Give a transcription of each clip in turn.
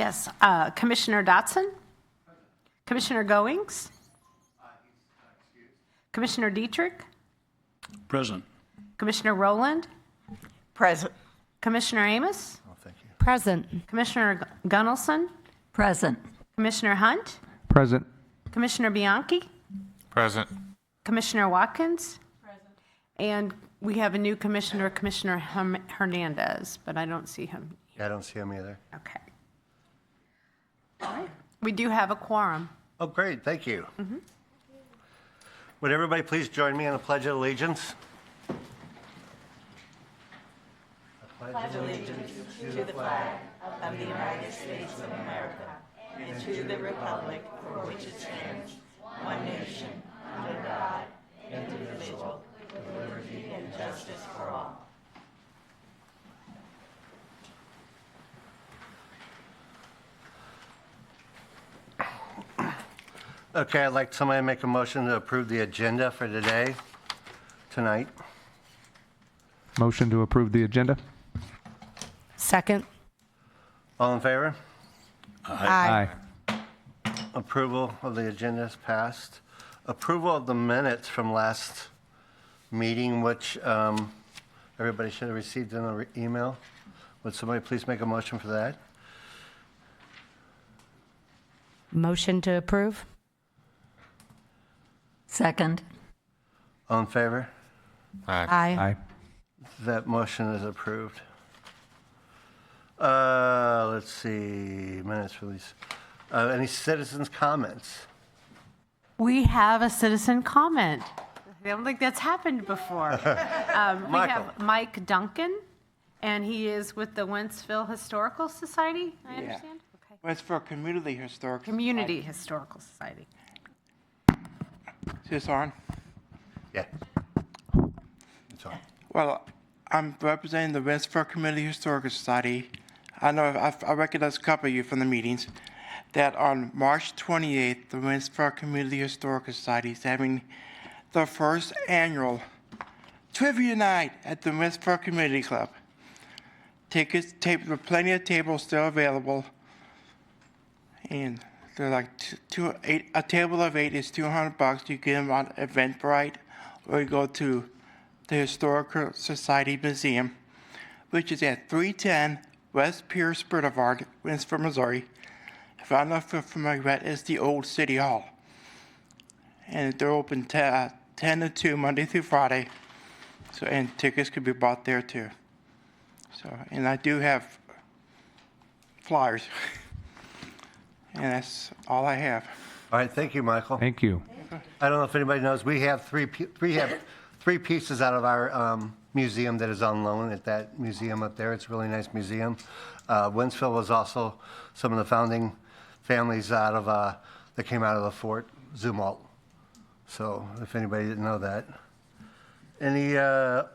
Yes. Commissioner Dotson? Commissioner Goings? Commissioner Dietrich? Present. Commissioner Rowland? Present. Commissioner Amos? Oh, thank you. Present. Commissioner Gunnelson? Present. Commissioner Hunt? Present. Commissioner Bianchi? Present. Commissioner Watkins? Present. And we have a new commissioner, Commissioner Hernandez, but I don't see him. Yeah, I don't see him either. Okay. All right. We do have a quorum. Oh, great. Thank you. Would everybody please join me in the Pledge of Allegiance? To the flag of the United States of America and to the republic for which it stands, one nation, under God, indivisible, with liberty and justice for all. Okay, I'd like somebody to make a motion to approve the agenda for today, tonight. Motion to approve the agenda? Second. All in favor? Aye. Approval of the agenda is passed. Approval of the minutes from last meeting, which everybody should have received in an email. Would somebody please make a motion for that? Motion to approve? Second. All in favor? Aye. Aye. That motion is approved. Let's see, minutes release. Any citizens' comments? We have a citizen comment. I don't think that's happened before. We have Mike Duncan, and he is with the Wentzville Historical Society, I understand? Okay. Westford Community Historic. Community Historical Society. Is this on? Yeah. It's on. Well, I'm representing the Westford Community Historical Society. I know I recognize a couple of you from the meetings. That on March 28th, the Westford Community Historical Society is having the first annual trivia night at the Westford Community Club. Tickets, plenty of tables still available, and they're like a table of 8 is $200. You get them on Eventbrite, or you go to the Historical Society Museum, which is at 310 West Pierce Boulevard, Winsford, Missouri. If I don't know if you're familiar with that, it's the old City Hall. And they're open 10 to 2, Monday through Friday. So, and tickets could be bought there too. So, and I do have flyers. And that's all I have. All right, thank you, Michael. Thank you. I don't know if anybody knows, we have three pieces out of our museum that is on loan at that museum up there. It's a really nice museum. Wentzville was also some of the founding families out of that came out of the Fort Zumwalt. So if anybody didn't know that. Any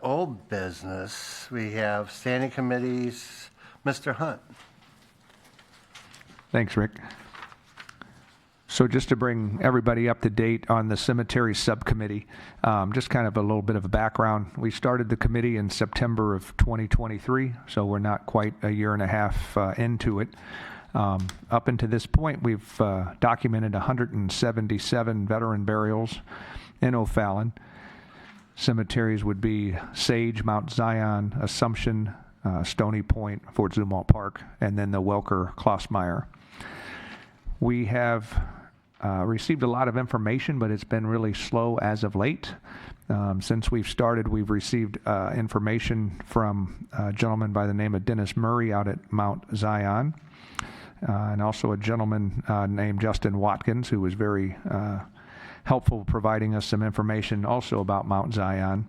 old business? We have standing committees. Mr. Hunt. Thanks, Rick. So just to bring everybody up to date on the cemetery subcommittee, just kind of a little bit of a background. We started the committee in September of 2023, so we're not quite a year and a half into it. Up until this point, we've documented 177 veteran burials in O'Fallon. Cemeteries would be Sage, Mount Zion, Assumption, Stony Point, Fort Zumwalt Park, and then the Welker Klossmeyer. We have received a lot of information, but it's been really slow as of late. Since we've started, we've received information from a gentleman by the name of Dennis Murray out at Mount Zion, and also a gentleman named Justin Watkins, who was very helpful providing us some information also about Mount Zion.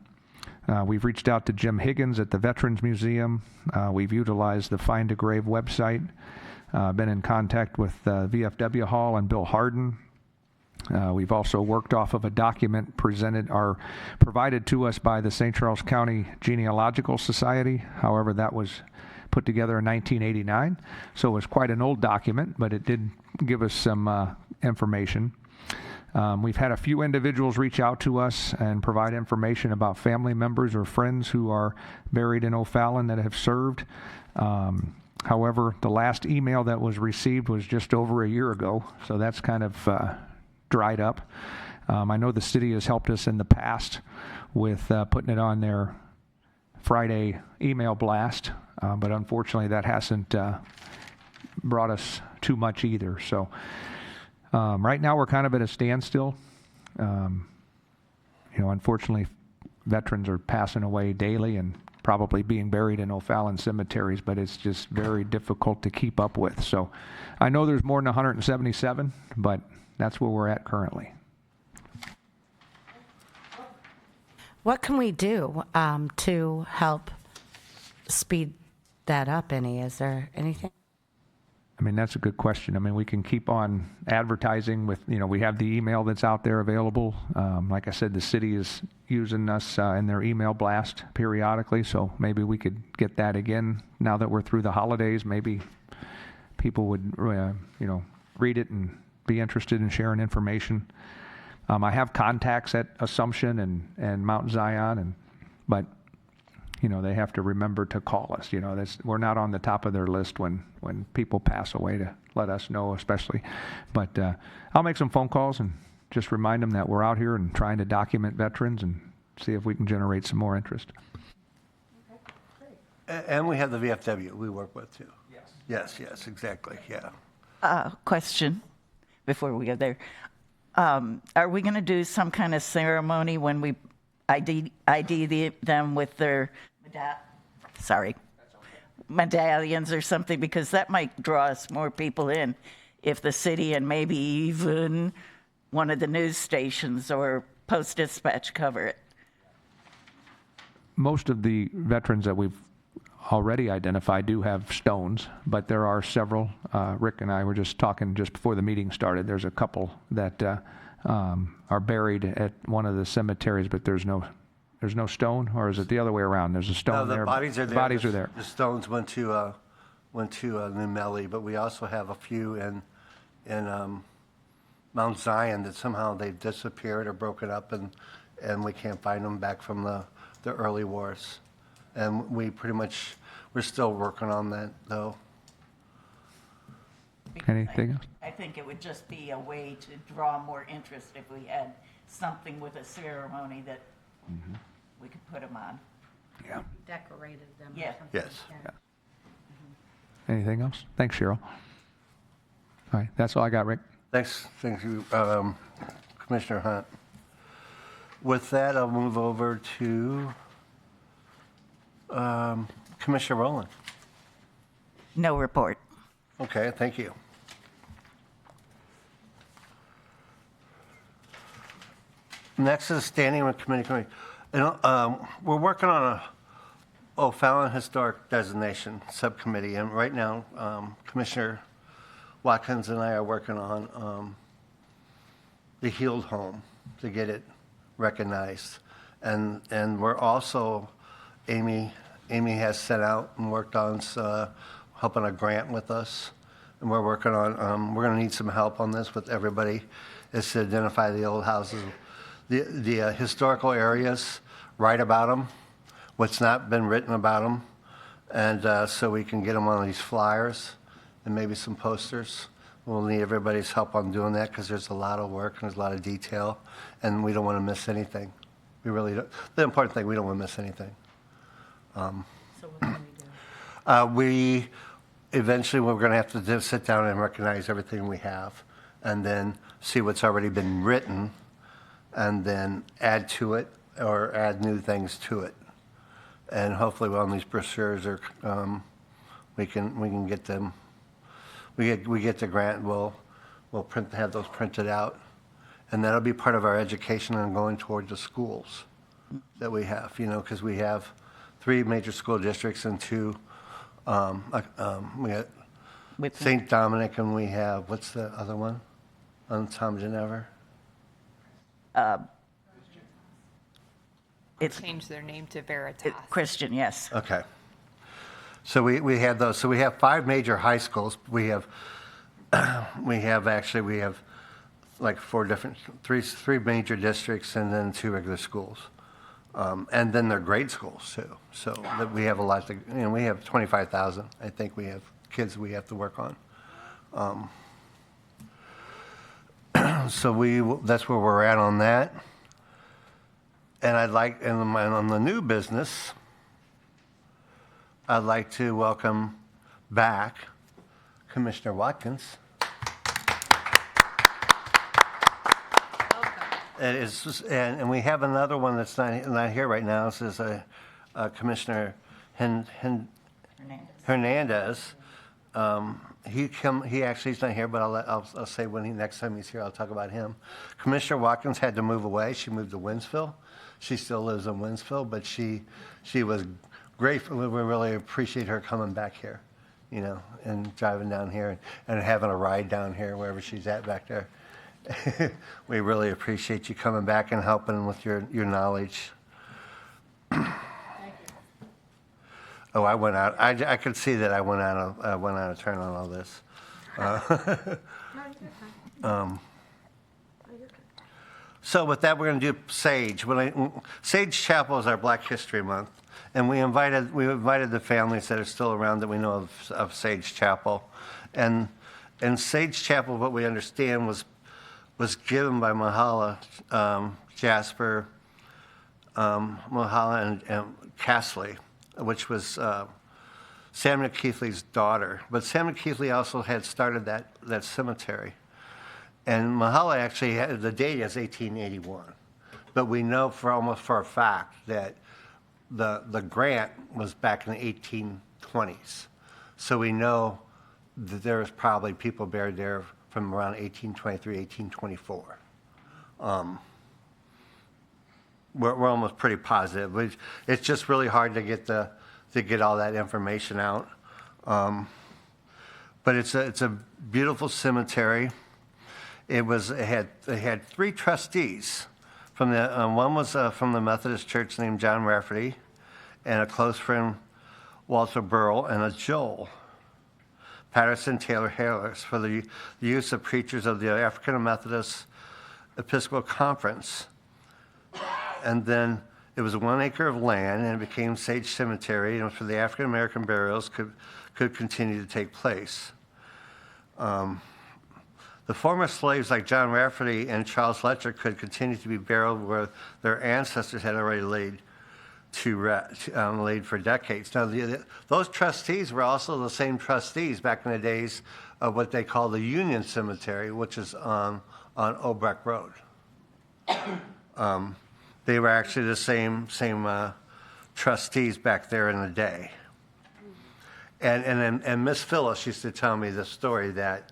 We've reached out to Jim Higgins at the Veterans Museum. We've utilized the Find a Grave website. Been in contact with VFW Hall and Bill Harden. We've also worked off of a document provided to us by the St. Charles County Genealogical Society. However, that was put together in 1989, so it was quite an old document, but it did give us some information. We've had a few individuals reach out to us and provide information about family members or friends who are buried in O'Fallon that have served. However, the last email that was received was just over a year ago, so that's kind of dried up. I know the city has helped us in the past with putting it on their Friday email blast, but unfortunately that hasn't brought us too much either. So right now we're kind of at a standstill. Unfortunately, veterans are passing away daily and probably being buried in O'Fallon cemeteries, but it's just very difficult to keep up with. So I know there's more than 177, but that's where we're at currently. What can we do to help speed that up any? Is there anything? I mean, that's a good question. I mean, we can keep on advertising with, we have the email that's out there available. Like I said, the city is using us in their email blast periodically, so maybe we could get that again now that we're through the holidays. Maybe people would, read it and be interested in sharing information. I have contacts at Assumption and Mount Zion, but they have to remember to call us. We're not on the top of their list when people pass away to let us know, especially. But I'll make some phone calls and just remind them that we're out here and trying to document veterans and see if we can generate some more interest. And we have the VFW we work with too. Yes, exactly, yeah. Question before we go there. Are we going to do some kind of ceremony when we ID them with their medallions or something? Because that might draw us more people in if the city and maybe even one of the news stations or Post-Dispatch cover it. Most of the veterans that we've already identified do have stones, but there are several. Rick and I were just talking just before the meeting started. There's a couple that are buried at one of the cemeteries, but there's no stone, or is it the other way around? There's a stone No, there. the bodies are there. The bodies are there. The stones went to New Melly, but we also have a few in Mount Zion that somehow they've disappeared or broken up, and we can't find them back from the early wars. And we're still working on that, though. Anything else? I think it would just be a way to draw more interest if we had something with a ceremony that we could put them on. Yeah. Decorated them. Yeah. Yes. Anything else? Thanks, Cheryl. All right, that's all I got, Rick. Thank you, Commissioner Hunt. With that, I'll move over to Commissioner Rowland. No report. Okay, thank you. Next is standing with committee. We're working on a O'Fallon Historic Designation Subcommittee, and right now, Commissioner Watkins and I are working on the Healed Home to get it recognized, and we're also Amy has set out and worked on helping a grant with us, and we're working on. We're going to need some help on this with everybody, is to identify the old houses, the historical areas, write about them, what's not been written about them, and so we can get them on these flyers and maybe some posters. We'll need everybody's help on doing that because there's a lot of work and there's a lot of detail, and we don't want to miss anything. We really don't. The important thing, we don't want to miss anything. So what can we do? Eventually we're going to have to sit down and recognize everything we have, and then see what's already been written, and then add to it or add new things to it. And hopefully on these brochures, we can get them. We get the grant. We'll have those printed out, and that'll be part of our education and going toward the schools that we have. Because we have 3 major school districts and 2. We got St. Dominic, and we have, what's the other one on Tom Ginevra? It's Change their name to Veritas. Christian, yes. Okay. So we have those. So we have 5 major high schools. We have like 3 major districts and then 2 regular schools. And then they're grade schools too. So that we have a lot we have 25,000. I think we have kids we have to work on. So that's where we're at on that. And on the new business, I'd like to welcome back Commissioner Watkins. And we have another one that's not here right now. This is Commissioner Hernandez. He actually is not here, but I'll say next time he's here, I'll talk about him. Commissioner Watkins had to move away. She moved to Winsville. She still lives in Winsville, but she was grateful. We really appreciate her coming back here, and driving down here and having a ride down here wherever she's at back there. We really appreciate you coming back and helping with your knowledge. Oh, I went out. I could see that I went out of turn on all this. So with that, we're going to do Sage. Sage Chapel is our Black History Month, and we invited the families that are still around that we know of Sage Chapel, and Sage Chapel, what we understand was given by Mahala Jasper, Mahala and Castley, which was Samuel Keithley's daughter. But Samuel Keithley also had started that cemetery. And Mahala actually had the date as 1881. But we know for a fact that the grant was back in the 1820s. So we know that there was probably people buried there from around 1823, 1824. We're almost pretty positive. It's just really hard to get all that information out. But it's a beautiful cemetery. It had 3 trustees. One was from the Methodist Church named John Rafferty, and a close friend, Walter Burrell, and a Joel Patterson Taylor Harris, for the use of preachers of the African Methodist Episcopal Conference. And then it was 1 acre of land, and it became Sage Cemetery, and for the African American burials could continue to take place. The former slaves like John Rafferty and Charles Letcher could continue to be buried where their ancestors had already laid for decades. Now, those trustees were also the same trustees back in the days of what they call the Union Cemetery, which is on Obrecht Road. They were actually the same trustees back there in the day. And Miss Phyllis used to tell me the story that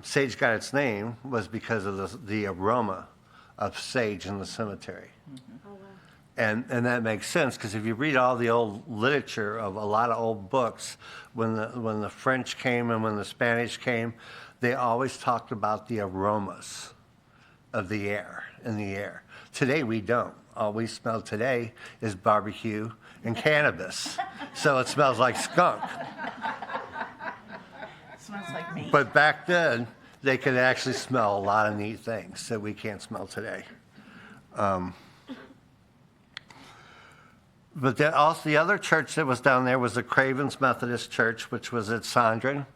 sage got its name was because of the aroma of sage in the cemetery. Mm-hmm. Oh, wow. And that makes sense, because if you read all the old literature of a lot of old books, when the French came and when the Spanish came, they always talked about the aromas of the air, in the air. Today we don't. All we smell today is barbecue and cannabis. So it smells like skunk. Smells like me. But back then, they could actually smell a lot of neat things that we can't smell today. But also the other church that was down there was the Cravens Methodist Church, which was at Sondren.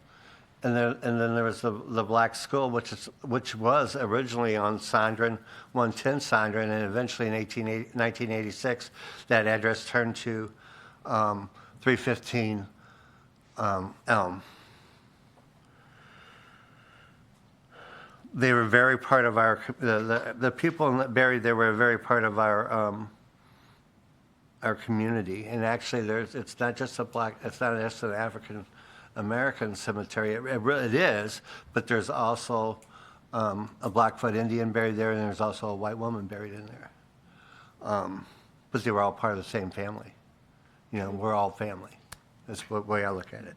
And then there was the Black School, which was originally on Sondren, 110 Sondren, and eventually in 1986, that address turned to 315 Elm. They were very part of the people buried there were a very part of our community. And actually, it's not just an African American cemetery. It is, but there's also a Blackfoot Indian buried there, and there's also a white woman buried in there. But they were all part of the same family. We're all family. That's the way I look at it.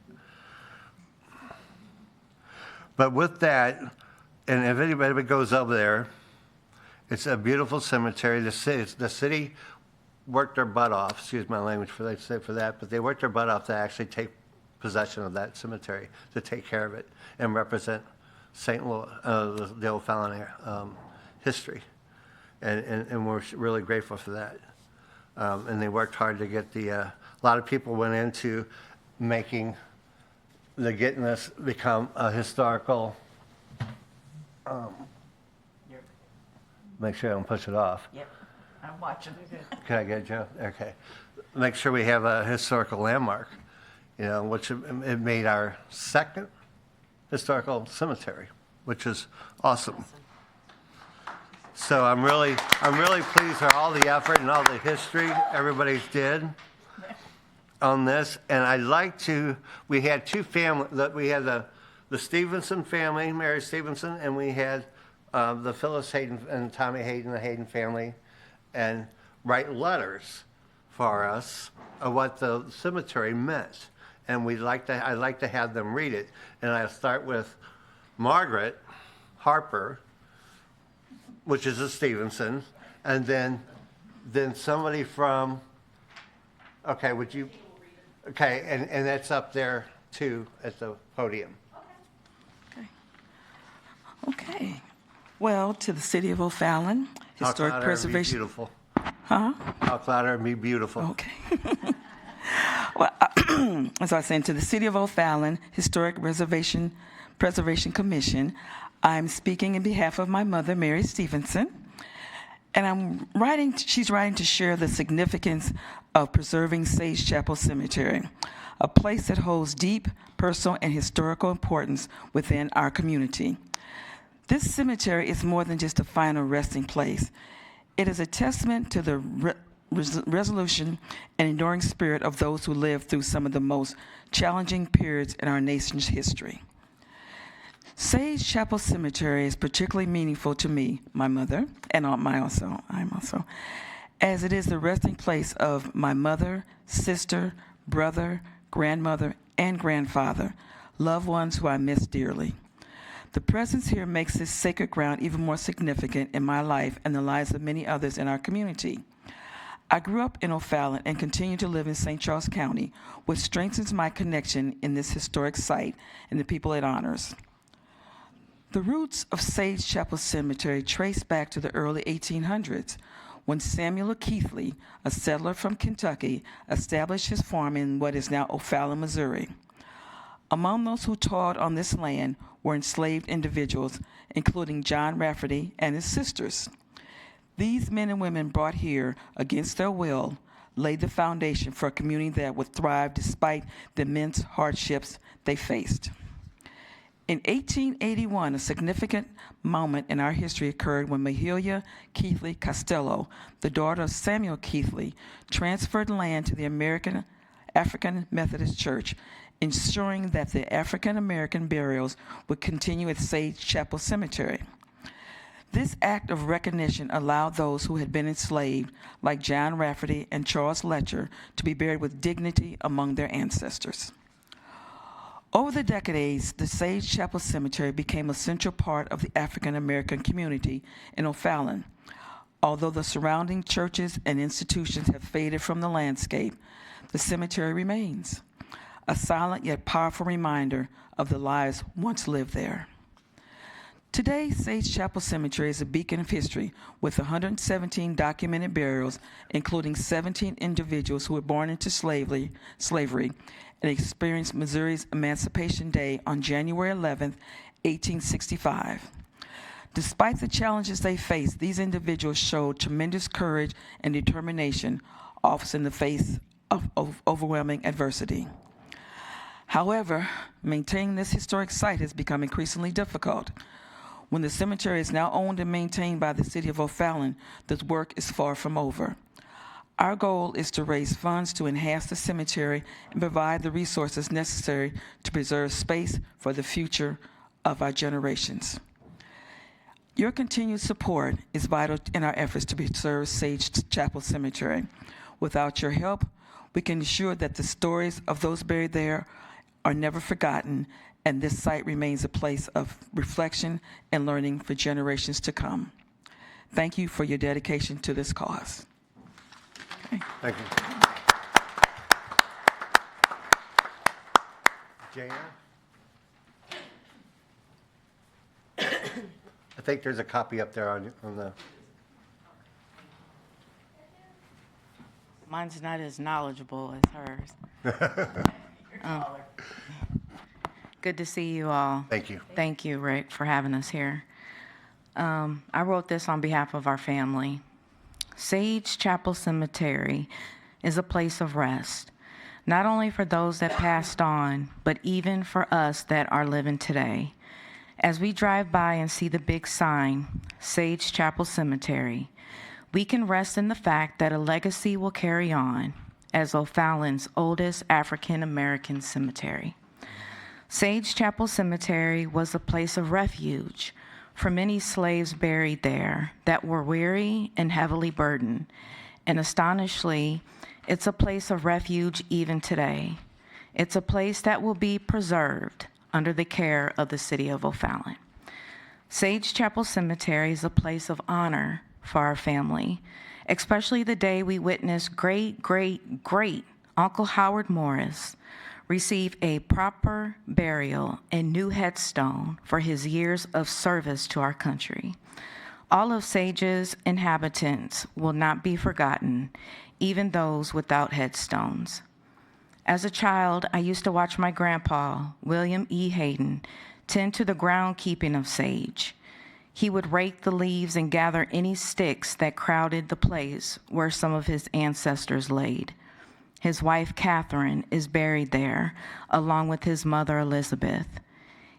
But with that, and if anybody goes over there, it's a beautiful cemetery. The city worked their butt off, excuse my language for that, but they worked their butt off to actually take possession of that cemetery, to take care of it and represent St. Louis, the OFallon history. And we're really grateful for that. And they worked hard to get a lot of people went into making they're getting this become a historical. Make sure I don't push it off. Yep, I'm watching. Can I get Joe? Okay. Make sure we have a historical landmark, which it made our second historical cemetery, which is awesome. So I'm really pleased for all the effort and all the history everybody did on this. And we had two families, we had the Stevenson family, Mary Stevenson, and we had the Phyllis Hayden and Tommy Hayden, the Hayden family, and write letters for us of what the cemetery meant. And I like to have them read it. And I'll start with Margaret Harper, which is a Stevenson, and then somebody from, okay, and that's up there too at the podium. Okay. Well, to the city of O'Fallon, historic preservation. Beautiful. Huh? Talk louder and be beautiful. Okay. Well, as I was saying, to the city of O'Fallon Historic Preservation Commission, I'm speaking in behalf of my mother, Mary Stevenson, and she's writing to share the significance of preserving Sage Chapel Cemetery, a place that holds deep personal and historical importance within our community. This cemetery is more than just a final resting place. It is a testament to the resolution and enduring spirit of those who lived through some of the most challenging periods in our nation's history. Sage Chapel Cemetery is particularly meaningful to me, my mother, and I'm also, as it is the resting place of my mother, sister, brother, grandmother, and grandfather, loved ones who I miss dearly. The presence here makes this sacred ground even more significant in my life and the lives of many others in our community. I grew up in O'Fallon and continue to live in St. Charles County, which strengthens my connection in this historic site and the people it honors. The roots of Sage Chapel Cemetery trace back to the early 1800s, when Samuel Keithley, a settler from Kentucky, established his farm in what is now O'Fallon, Missouri. Among those who toiled on this land were enslaved individuals, including John Rafferty and his sisters. These men and women brought here against their will laid the foundation for a community that would thrive despite the immense hardships they faced. In 1881, a significant moment in our history occurred when Mahalia Keithley Costello, the daughter of Samuel Keithley, transferred land to the African Methodist Church, ensuring that the African American burials would continue at Sage Chapel Cemetery. This act of recognition allowed those who had been enslaved, like John Rafferty and Charles Letcher, to be buried with dignity among their ancestors. Over the decades, the Sage Chapel Cemetery became a central part of the African American community in O'Fallon. Although the surrounding churches and institutions have faded from the landscape, the cemetery remains, a silent yet powerful reminder of the lives once lived there. Today, Sage Chapel Cemetery is a beacon of history with 117 documented burials, including 17 individuals who were born into slavery and experienced Missouri's Emancipation Day on January 11, 1865. Despite the challenges they faced, these individuals showed tremendous courage and determination, often in the face of overwhelming adversity. However, maintaining this historic site has become increasingly difficult. When the cemetery is now owned and maintained by the city of O'Fallon, this work is far from over. Our goal is to raise funds to enhance the cemetery and provide the resources necessary to preserve space for the future of our generations. Your continued support is vital in our efforts to preserve Sage Chapel Cemetery. Without your help, we can ensure that the stories of those buried there are never forgotten, and this site remains a place of reflection and learning for generations to come. Thank you for your dedication to this cause. Okay. Thank you. Jan? I think there's a copy up there on the... Mine's not as knowledgeable as hers. Good to see you all. Thank you. Thank you, Rick, for having us here. I wrote this on behalf of our family. Sage Chapel Cemetery is a place of rest, not only for those that passed on, but even for us that are living today. As we drive by and see the big sign, Sage Chapel Cemetery, we can rest in the fact that a legacy will carry on as O'Fallon's oldest African American cemetery. Sage Chapel Cemetery was a place of refuge for many slaves buried there that were weary and heavily burdened. And astonishingly, it's a place of refuge even today. It's a place that will be preserved under the care of the city of O'Fallon. Sage Chapel Cemetery is a place of honor for our family, especially the day we witnessed great, great, great Uncle Howard Morris receive a proper burial and new headstone for his years of service to our country. All of Sage's inhabitants will not be forgotten, even those without headstones. As a child, I used to watch my grandpa, William E. Hayden, tend to the groundkeeping of Sage. He would rake the leaves and gather any sticks that crowded the place where some of his ancestors laid. His wife, Catherine, is buried there, along with his mother, Elizabeth.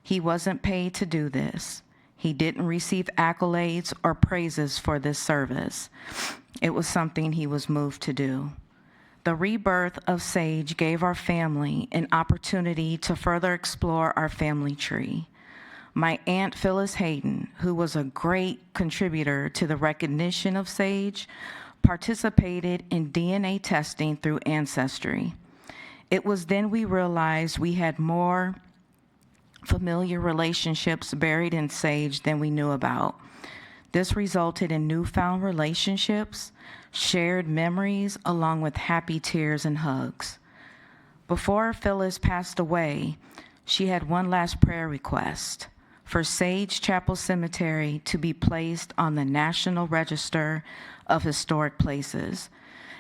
He wasn't paid to do this. He didn't receive accolades or praises for this service. It was something he was moved to do. The rebirth of Sage gave our family an opportunity to further explore our family tree. My Aunt Phyllis Hayden, who was a great contributor to the recognition of Sage, participated in DNA testing through Ancestry. It was then we realized we had more familiar relationships buried in Sage than we knew about. This resulted in newfound relationships, shared memories, along with happy tears and hugs. Before Phyllis passed away, she had one last prayer request for Sage Chapel Cemetery to be placed on the National Register of Historic Places.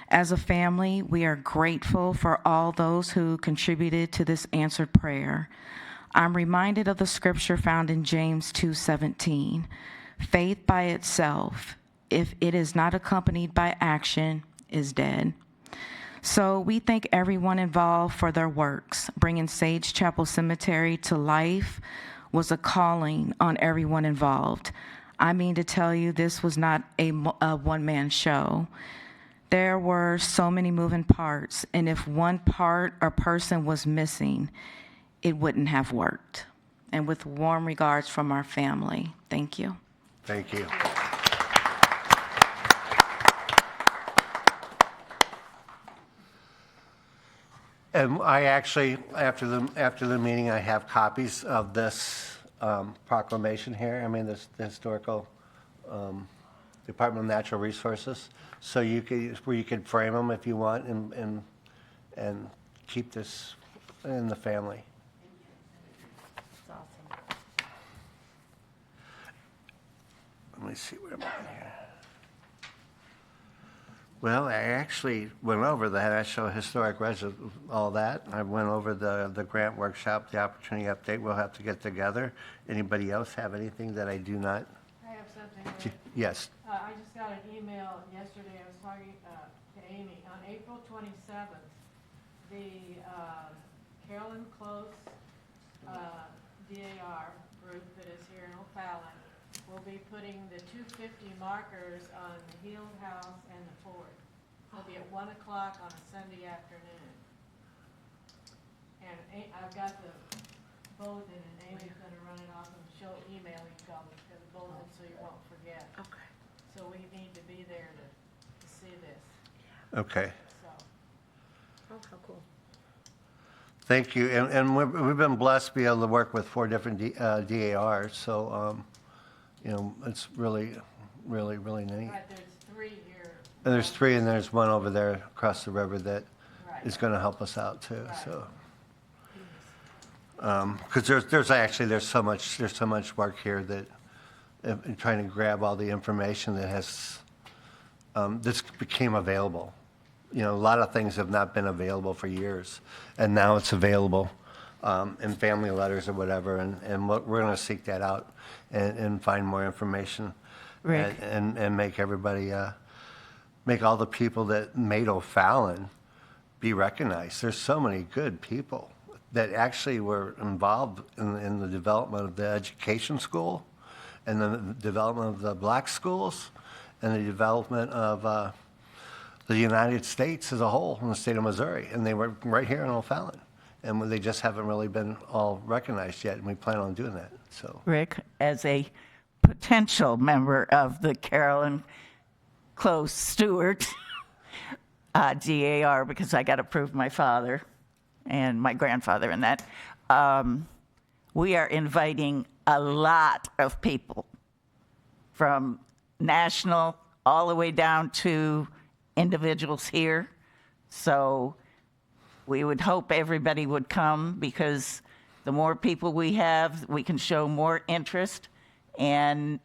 As a family, we are grateful for all those who contributed to this answered prayer. I'm reminded of the scripture found in James 2:17. Faith by itself, if it is not accompanied by action, is dead. So we thank everyone involved for their works. Bringing Sage Chapel Cemetery to life was a calling on everyone involved. I mean to tell you, this was not a one-man show. There were so many moving parts, and if one part or person was missing, it wouldn't have worked. And with warm regards from our family, thank you. Thank you. And I actually, after the meeting, I have copies of this proclamation here. I mean, this the historical Department of Natural Resources. So you could frame them if you want, and keep this in the family. That's awesome. Let me see where I'm at here. Well, I actually went over the National Historic Register, all that. I went over the grant workshop, the opportunity update. We'll have to get together. Anybody else have anything that I do not? I have something. Rick. Yes. I just got an email yesterday. I was talking to Amy. On April 27th, the Carolyn Close DAR group that is here in O'Fallon will be putting the 250 markers on the Heald House and the Ford. It'll be at 1 o'clock on a Sunday afternoon. And I've got the bulletin, and Amy's going to run it off, and she'll email you all the bulletin so you won't forget. Okay. So we need to be there to see this, Okay. so. Oh, how cool. Thank you. And we've been blessed to be able to work with 4 different DARs. So, it's really, really, really neat. Right, there's 3 here. And there's 3, and there's 1 over there across the river that Right. is going to help us out too. Right. So, because there's so much work here that in trying to grab all the information that has this became available. A lot of things have not been available for years, and now it's available in family letters or whatever, and we're going to seek that out and find more information. Rick? And make everybody, make all the people that made O'Fallon be recognized. There's so many good people that actually were involved in the development of the education school, and the development of the black schools, and the development of the United States as a whole in the state of Missouri. And they were right here in O'Fallon. And they just haven't really been all recognized yet, and we plan on doing that. So, Rick, as a potential member of the Carolyn Close Stewart DAR, because I got to prove my father and my grandfather in that, we are inviting a lot of people from national all the way down to individuals here. So we would hope everybody would come, because the more people we have, we can show more interest and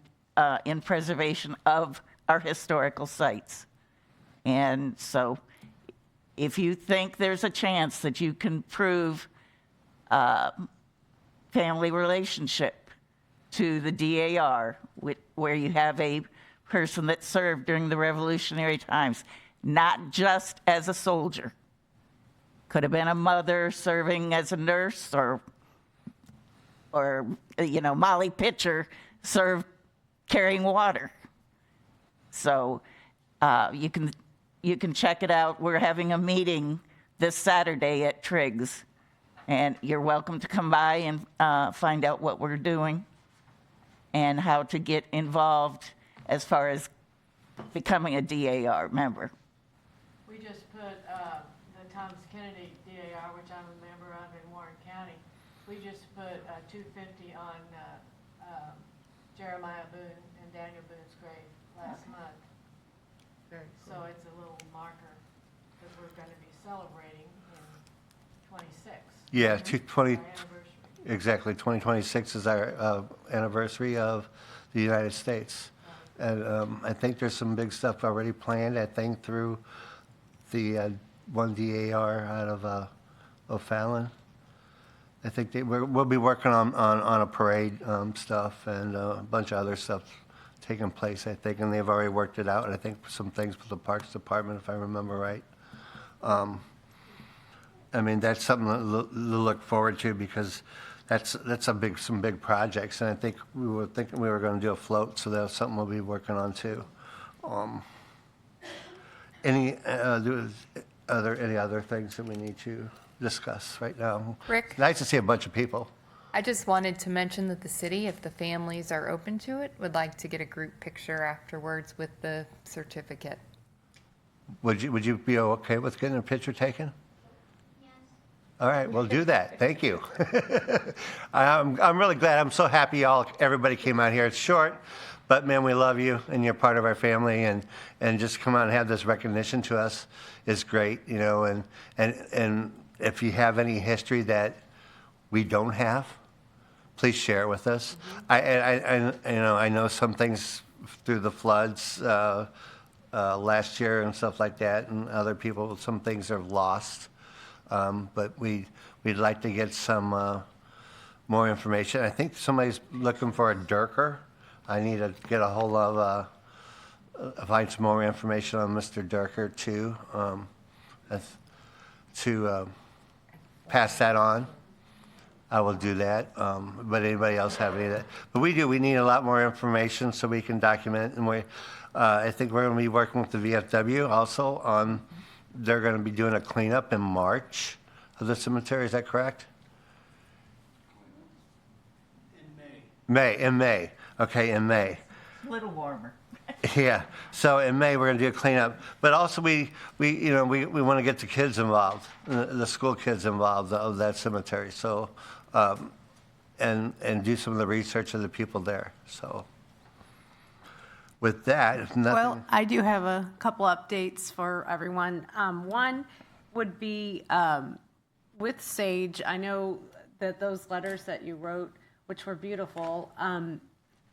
in preservation of our historical sites. And so if you think there's a chance that you can prove family relationship to the DAR, where you have a person that served during the Revolutionary times, not just as a soldier. Could have been a mother serving as a nurse, or Molly Pitcher served carrying water. So you can check it out. We're having a meeting this Saturday at Triggs, and you're welcome to come by and find out what we're doing and how to get involved as far as becoming a DAR member. We just put the Thomas Kennedy DAR, which I'm a member of in Warren County. We just put $250 on Jeremiah Boone and Daniel Boone's grave last month. So it's a little marker, because we're going to be celebrating in 26. yeah, Our anniversary. exactly. 2026 is our anniversary of the United States. And I think there's some big stuff already planned, I think, through the one DAR out of O'Fallon. I think we'll be working on a parade stuff and a bunch of other stuff taking place, I think, and they've already worked it out. And I think some things with the Parks Department, if I remember right. I mean, that's something to look forward to, because that's some big projects, and I think we were thinking we were going to do a float, so that's something we'll be working on too. Are there any other things that we need to discuss right now? Rick? Nice to see a bunch of people. I just wanted to mention that the city, if the families are open to it, would like to get a group picture afterwards with the certificate. Would you be okay with getting a picture taken? All right, we'll do that. Thank you. I'm really glad. I'm so happy everybody came out here. It's short, but man, we love you, and you're part of our family, and just come out and have this recognition to us is great, and if you have any history that we don't have, please share it with us. I know some things through the floods last year and stuff like that, and other people, some things are lost. But we'd like to get some more information. I think somebody's looking for a Durker. I need to get a hold of, find some more information on Mr. Durker too, to pass that on. I will do that. But anybody else have any of that? But we need a lot more information so we can document. And I think we're going to be working with the VFW also on. They're going to be doing a cleanup in March of the cemetery. Is that correct? In May. Okay, in May. A little warmer. Yeah. So in May we're going to do a cleanup, but also we want to get the kids involved, the school kids involved of that cemetery. So, and do some of the research of the people there. So. With that, if nothing. Well, I do have a couple updates for everyone. One would be with Sage. I know that those letters that you wrote, which were beautiful,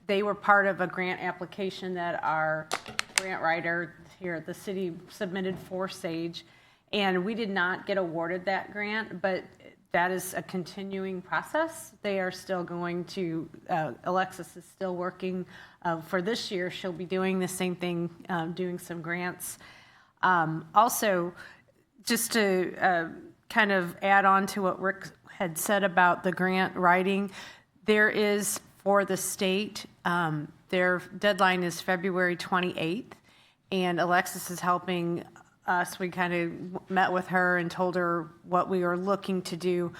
they were part of a grant application that our grant writer here at the city submitted for Sage. And we did not get awarded that grant, but that is a continuing process. They are still going to, Alexis is still working for this year. She'll be doing the same thing, doing some grants. Also, just to kind of add on to what Rick had said about the grant writing, there is for the state, their deadline is February 28th, and Alexis is helping us. We kind of met with her and told her what we were looking to do.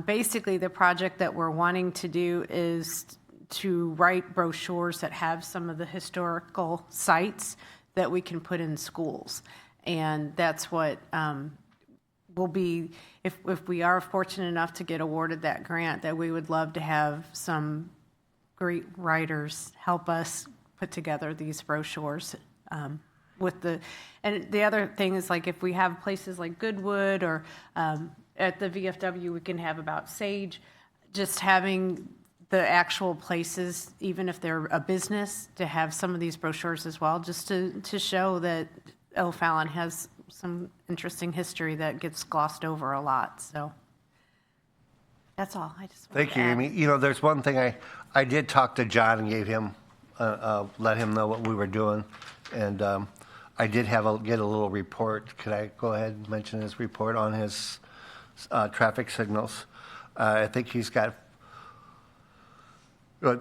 Basically, the project that we're wanting to do is to write brochures that have some of the historical sites that we can put in schools. And that's what will be, if we are fortunate enough to get awarded that grant, that we would love to have some great writers help us put together these brochures. And the other thing is, like, if we have places like Goodwood or at the VFW, we can have about Sage, just having the actual places, even if they're a business, to have some of these brochures as well, just to show that O'Fallon has some interesting history that gets glossed over a lot. So that's all. I just Thank you, Amy. You know, there's one thing I did talk to John and gave him, let him know what we were doing. And I did get a little report. Could I go ahead and mention his report on his traffic signals? I think he's got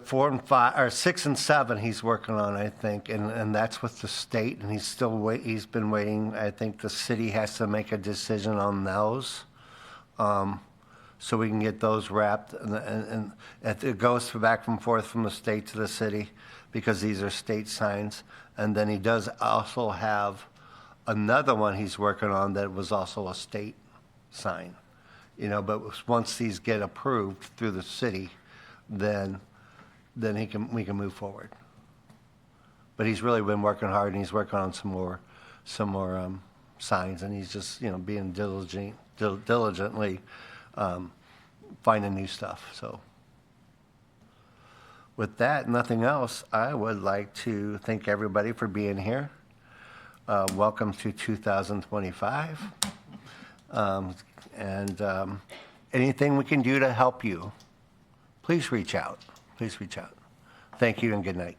4 and 5 or 6 and 7 he's working on, I think, and that's with the state, and he's been waiting. I think the city has to make a decision on those, so we can get those wrapped, and it goes back and forth from the state to the city because these are state signs. And then he does also have another one he's working on that was also a state sign, you know. But once these get approved through the city, then we can move forward. But he's really been working hard, and he's working on some more signs, and he's just, you know, being diligently finding new stuff. So with that, nothing else, I would like to thank everybody for being here. Welcome to 2025. Anything we can do to help you, please reach out. Please reach out. Thank you and good night.